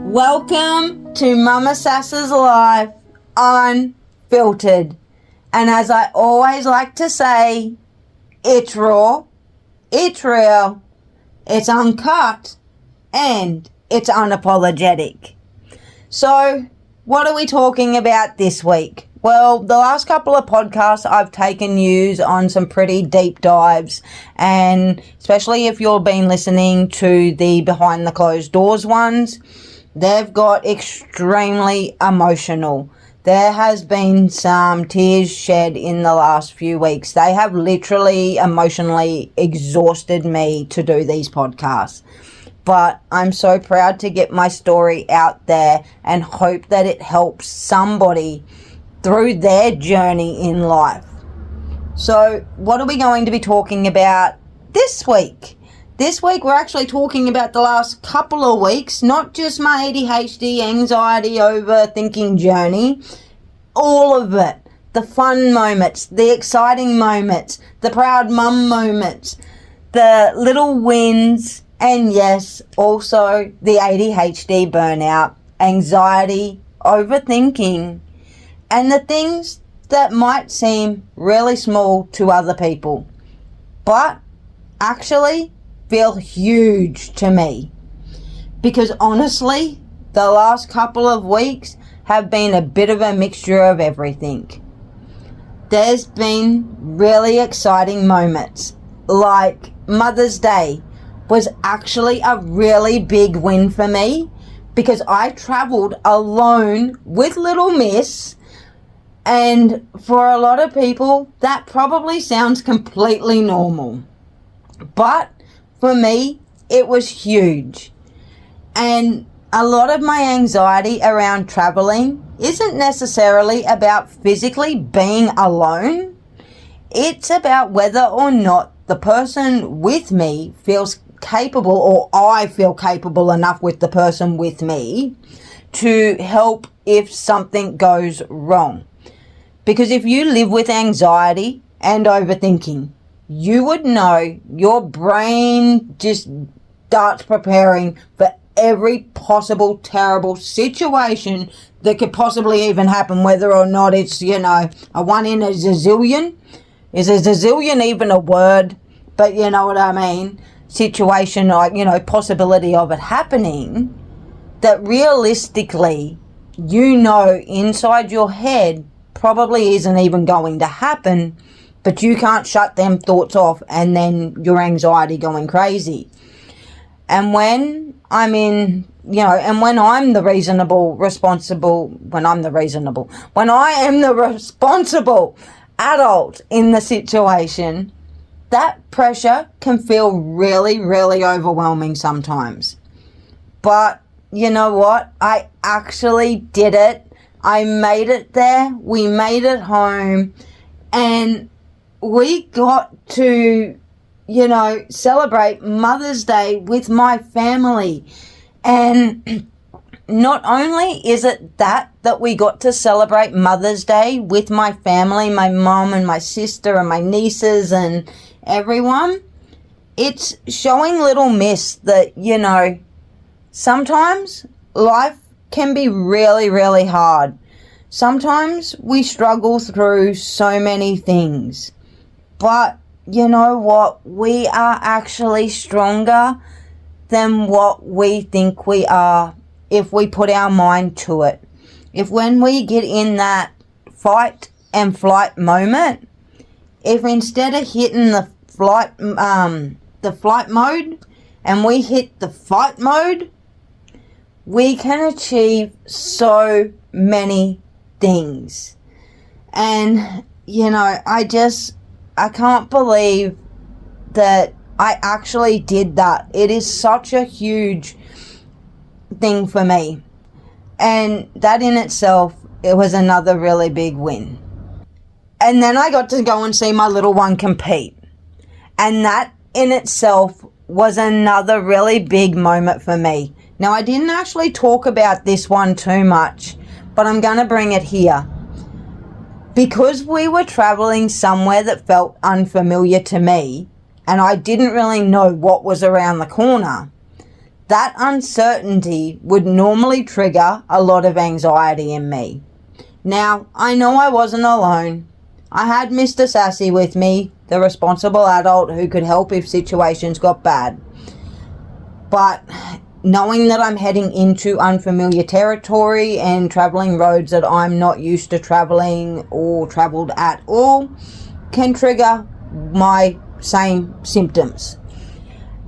Welcome to Mumma Sass's Life Unfiltered. And as I always like to say, it's raw, it's real, it's uncut, and it's unapologetic. So, what are we talking about this week? Well, the last couple of podcasts I've taken you on some pretty deep dives, and especially if you've been listening to the behind the closed doors ones, they've got extremely emotional. There has been some tears shed in the last few weeks. They have literally emotionally exhausted me to do these podcasts. But I'm so proud to get my story out there and hope that it helps somebody through their journey in life. So what are we going to be talking about this week? This week we're actually talking about the last couple of weeks, not just my ADHD, anxiety, overthinking journey, all of it. The fun moments, the exciting moments, the proud mum moments, the little wins, and yes, also the ADHD burnout, anxiety, overthinking, and the things that might seem really small to other people, but actually feel huge to me. Because honestly, the last couple of weeks have been a bit of a mixture of everything. There's been really exciting moments, like Mother's Day was actually a really big win for me because I travelled alone with little miss. And for a lot of people, that probably sounds completely normal. But for me, it was huge. And a lot of my anxiety around traveling isn't necessarily about physically being alone. It's about whether or not the person with me feels capable, or I feel capable enough with the person with me to help if something goes wrong. Because if you live with anxiety and overthinking, you would know your brain just starts preparing for every possible terrible situation that could possibly even happen, whether or not it's, a 1 in a zillion. Is a zillion even a word? But you know what I mean? Situation, like, possibility of it happening, that realistically, inside your head, probably isn't even going to happen, but you can't shut them thoughts off and then your anxiety going crazy. And when I'm when I am the responsible adult in the situation, that pressure can feel really, really overwhelming sometimes. But you know what? I actually did it. I made it there. We made it home. And we got to, celebrate Mother's Day with my family. And not only is it that we got to celebrate Mother's Day with my family, my mom and my sister and my nieces and everyone, it's showing little miss that, sometimes life can be really, really hard. Sometimes we struggle through so many things. But you know what? We are actually stronger than what we think we are if we put our mind to it. If when we get in that fight and flight moment, if instead of hitting the flight mode and we hit the fight mode, we can achieve so many things. And, I can't believe that I actually did that. It is such a huge thing for me. And that in itself, it was another really big win. And then I got to go and see my little one compete. And that in itself was another really big moment for me. Now, I didn't actually talk about this one too much, but I'm going to bring it here. Because we were traveling somewhere that felt unfamiliar to me, and I didn't really know what was around the corner, that uncertainty would normally trigger a lot of anxiety in me. Now, I know I wasn't alone. I had Mr. Sassy with me, the responsible adult who could help if situations got bad. But knowing that I'm heading into unfamiliar territory and traveling roads that I'm not used to traveling or traveled at all can trigger my same symptoms.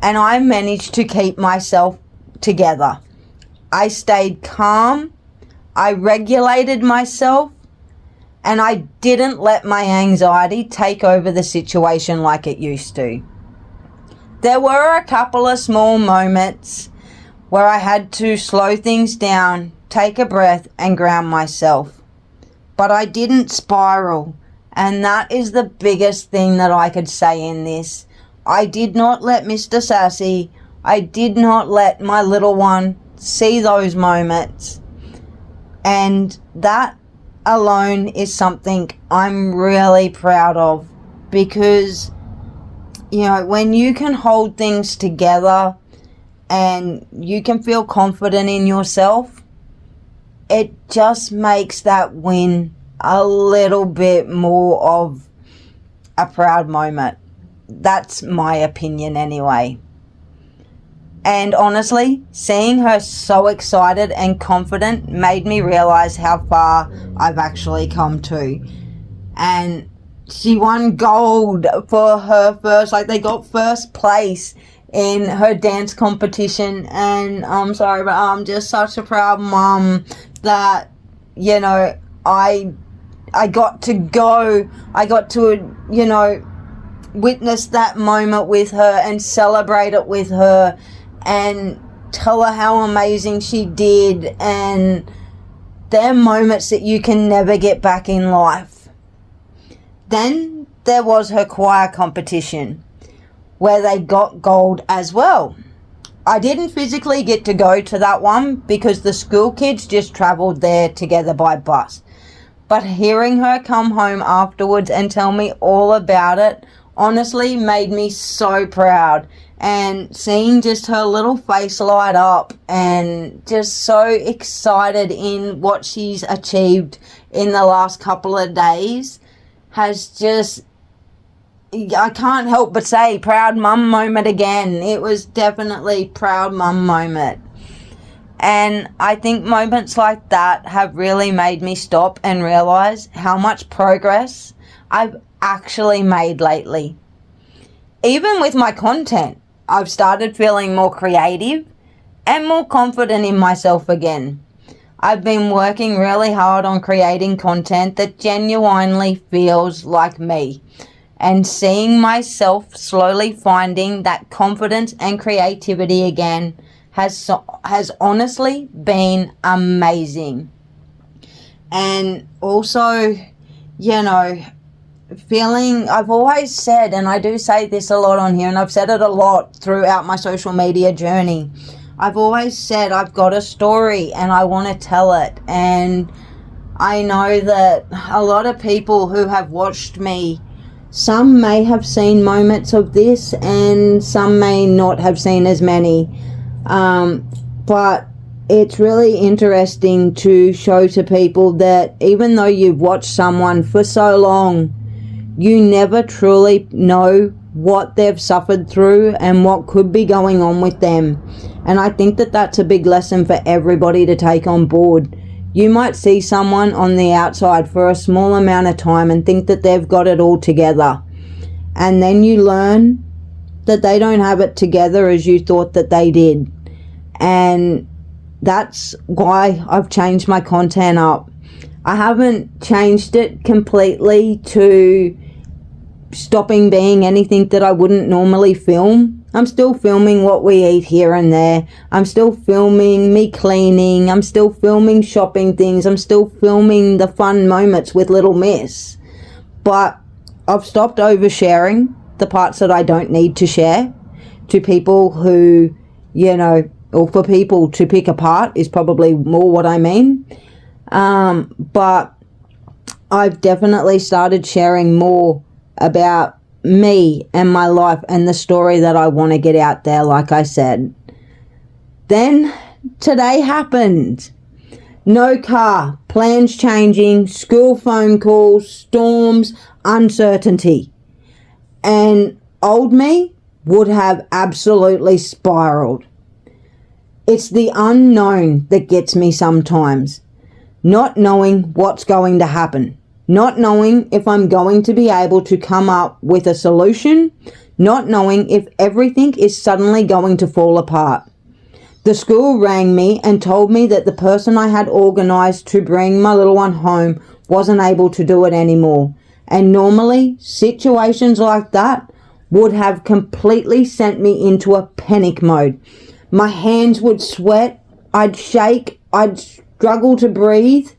And I managed to keep myself together. I stayed calm, I regulated myself, and I didn't let my anxiety take over the situation like it used to. There were a couple of small moments where I had to slow things down, take a breath, and ground myself. But I didn't spiral, and that is the biggest thing that I could say in this. I did not let Mr. Sassy, I did not let my little one see those moments. And that alone is something I'm really proud of, because, you know, when you can hold things together and you can feel confident in yourself, it just makes that win a little bit more of a proud moment. That's my opinion anyway. And honestly, seeing her so excited and confident made me realize how far I've actually come to. And she won gold for her first, like they got first place in her dance competition. And I'm sorry, but I'm just such a proud mum that, you know, I got to go, I got to, you know, witness that moment with her and celebrate it with her and tell her how amazing she did. And they're moments that you can never get back in life. Then there was her choir competition where they got gold as well. I didn't physically get to go to that one because the school kids just travelled there together by bus. But hearing her come home afterwards and tell me all about it honestly made me so proud. And seeing just her little face light up and just so excited in what she's achieved in the last couple of days has just, I can't help but say, proud mum moment again. It was definitely proud mum moment. And I think moments like that have really made me stop and realize how much progress I've actually made lately. Even with my content, I've started feeling more creative and more confident in myself again. I've been working really hard on creating content that genuinely feels like me, and seeing myself slowly finding that confidence and creativity again has honestly been amazing. And also, you know, I've always said, and I do say this a lot on here, and I've said it a lot throughout my social media journey, I've always said I've got a story and I want to tell it. And I know that a lot of people who have watched me, some may have seen moments of this and some may not have seen as many. But it's really interesting to show to people that even though you've watched someone for so long, you never truly know what they've suffered through and what could be going on with them. And I think that that's a big lesson for everybody to take on board. You might see someone on the outside for a small amount of time and think that they've got it all together. And then you learn that they don't have it together as you thought that they did. And that's why I've changed my content up. I haven't changed it completely to stopping being anything that I wouldn't normally film. I'm still filming what we eat here and there. I'm still filming me cleaning. I'm still filming shopping things. I'm still filming the fun moments with little miss. But I've stopped oversharing the parts that I don't need to share to people who, you know, or for people to pick apart is probably more what I mean. But I've definitely started sharing more about me and my life and the story that I want to get out there, like I said. Then today happened. No car, plans changing, school phone calls, storms, uncertainty. And old me would have absolutely spiraled. It's the unknown that gets me sometimes. Not knowing what's going to happen. Not knowing if I'm going to be able to come up with a solution. Not knowing if everything is suddenly going to fall apart. The school rang me and told me that the person I had organised to bring my little one home wasn't able to do it anymore. And normally, situations like that would have completely sent me into a panic mode. My hands would sweat, I'd shake, I'd struggle to breathe.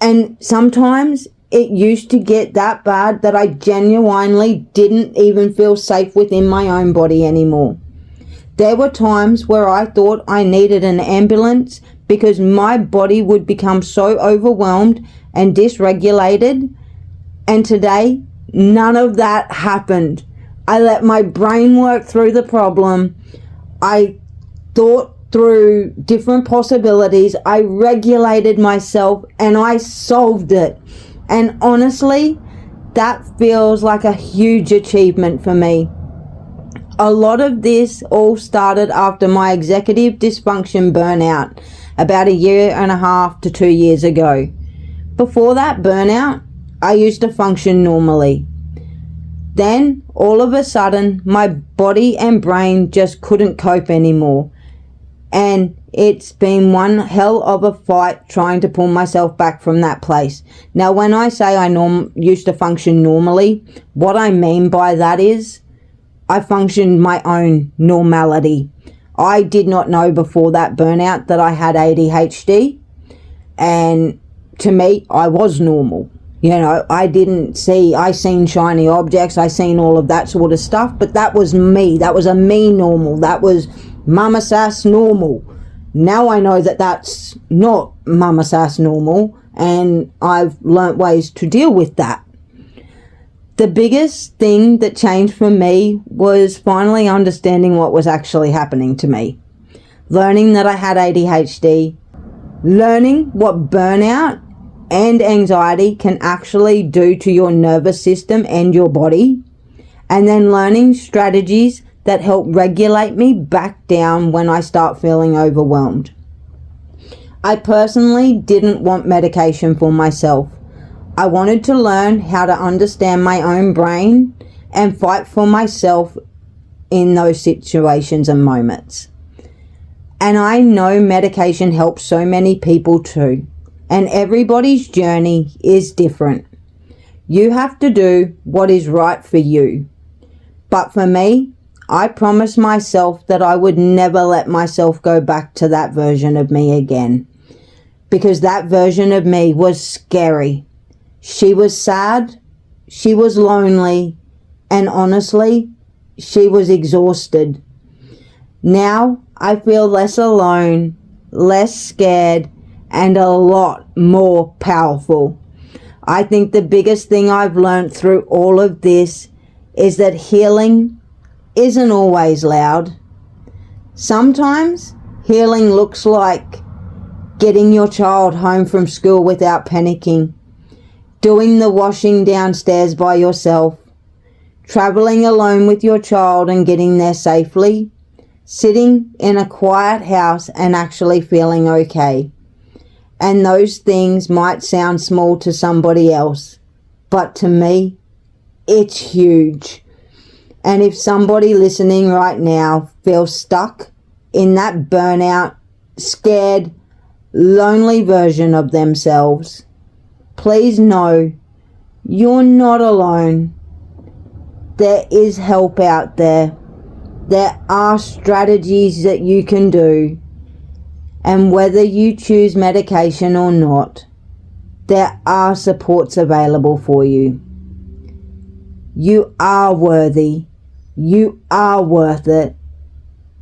And sometimes it used to get that bad that I genuinely didn't even feel safe within my own body anymore. There were times where I thought I needed an ambulance because my body would become so overwhelmed and dysregulated. And today, none of that happened. I let my brain work through the problem. I thought through different possibilities. I regulated myself and I solved it. And honestly, that feels like a huge achievement for me. A lot of this all started after my executive dysfunction burnout about 1.5 to 2 years ago. Before that burnout, I used to function normally. Then, all of a sudden, my body and brain just couldn't cope anymore. And it's been one hell of a fight trying to pull myself back from that place. Now, when I say I used to function normally, what I mean by that is I functioned my own normality. I did not know before that burnout that I had ADHD. And to me, I was normal. You know, I seen shiny objects, I seen all of that sort of stuff, but that was me. That was a me normal. That was Mumma Sass normal. Now I know that that's not Mumma Sass normal, and I've learnt ways to deal with that. The biggest thing that changed for me was finally understanding what was actually happening to me. Learning that I had ADHD, learning what burnout and anxiety can actually do to your nervous system and your body, and then learning strategies that help regulate me back down when I start feeling overwhelmed. I personally didn't want medication for myself. I wanted to learn how to understand my own brain and fight for myself in those situations and moments. And I know medication helps so many people too. And everybody's journey is different. You have to do what is right for you. But for me, I promised myself that I would never let myself go back to that version of me again. Because that version of me was scary. She was sad, she was lonely, and honestly, she was exhausted. Now I feel less alone, less scared, and a lot more powerful. I think the biggest thing I've learned through all of this is that healing isn't always loud. Sometimes healing looks like getting your child home from school without panicking, doing the washing downstairs by yourself, traveling alone with your child and getting there safely, sitting in a quiet house and actually feeling okay. And those things might sound small to somebody else, but to me, it's huge. And if somebody listening right now feels stuck in that burnout, scared, lonely version of themselves, please know you're not alone. There is help out there. There are strategies that you can do. And whether you choose medication or not, there are supports available for you. You are worthy. You are worth it.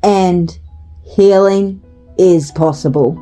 And healing is possible.